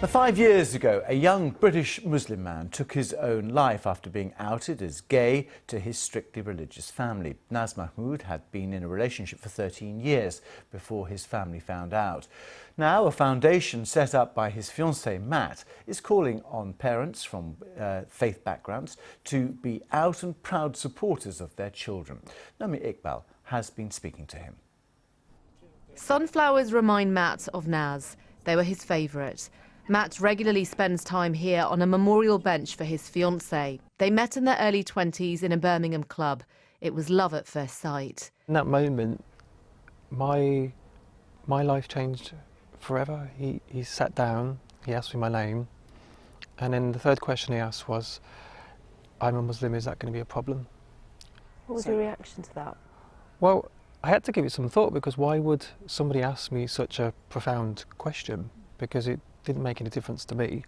5 years ago, a young British Muslim man took his own life after being outed as gay to his strictly religious family. Naz Mahmood had been in a relationship for 13 years before his family found out. Now, a foundation set up by his fiancée Matt is calling on parents from faith backgrounds to be out and proud supporters of their children. Naomi Iqbal has been speaking to him. Sunflowers remind Matt of Naz. They were his favourite. Matt regularly spends time here on a memorial bench for his fiancée. They met in their early 20s in a Birmingham club. It was love at first sight. In that moment, my life changed forever. He sat down, he asked me my name, and then the third question he asked was, "I'm a Muslim, is that going to be a problem?" What was your reaction to that? Well, I had to give it some thought, because why would somebody ask me such a profound question? Because it didn't make any difference to me.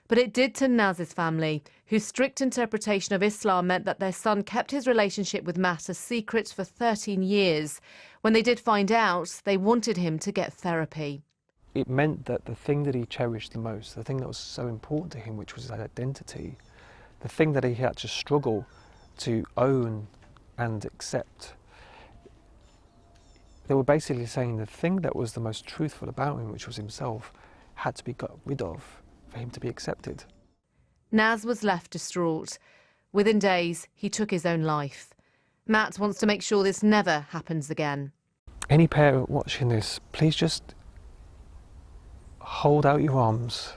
But it did to Naz's family, whose strict interpretation of Islam meant that their son kept his relationship with Matt a secret for 13 years. When they did find out, they wanted him to get therapy. It meant that the thing that he cherished the most, the thing that was so important to him, which was his identity, the thing that he had to struggle to own and accept, they were basically saying the thing that was the most truthful about him, which was himself, had to be got rid of for him to be accepted. Naz was left distraught. Within days, he took his own life. Matt wants to make sure this never happens again. Any parent watching this, please just hold out your arms,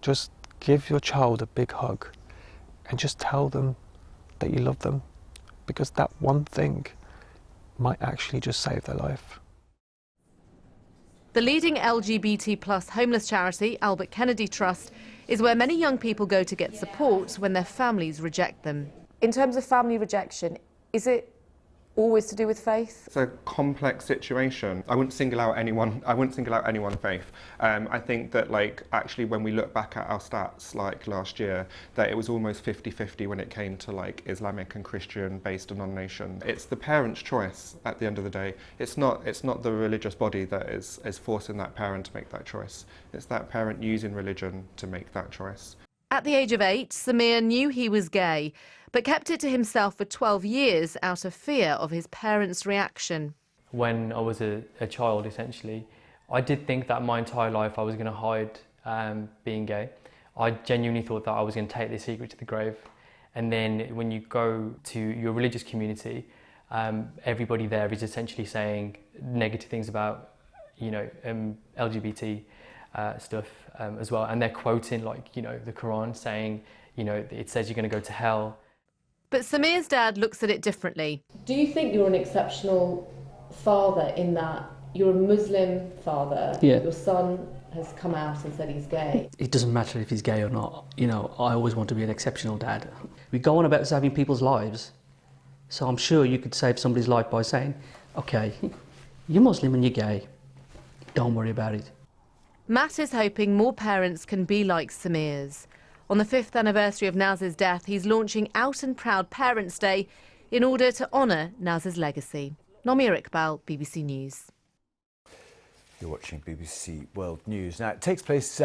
just give your child a big hug, and just tell them that you love them, because that one thing might actually just save their life. The leading LGBT+ homeless charity, Albert Kennedy Trust, is where many young people go to get support when their families reject them. In terms of family rejection, is it always to do with faith? It's a complex situation. I wouldn't single out anyone. I wouldn't single out anyone's faith. I think that, actually, when we look back at our stats, last year, that it was almost 50-50 when it came to Islamic and Christian based on nation. It's the parent's choice at the end of the day. It's not the religious body that is forcing that parent to make that choice. It's that parent using religion to make that choice. At the age of 8, Samir knew he was gay, but kept it to himself for 12 years out of fear of his parents' reaction. When I was a child, essentially, I did think that my entire life I was going to hide being gay. I genuinely thought that I was going to take this secret to the grave. And then when you go to your religious community, everybody there is essentially saying negative things about, LGBT stuff as well. And they're quoting, the Koran, saying, it says you're going to go to hell. But Samir's dad looks at it differently. Do you think you're an exceptional father in that you're a Muslim father? Yeah. Your son has come out and said he's gay. It doesn't matter if he's gay or not. I always want to be an exceptional dad. We go on about saving people's lives. So I'm sure you could save somebody's life by saying, okay, you're Muslim and you're gay. Don't worry about it. Matt is hoping more parents can be like Samir's. On the 5th anniversary of Naz's death, he's launching Out and Proud Parents' Day in order to honour Naz's legacy. Naomi Iqbal, BBC News. You're watching BBC World News. Now, it takes place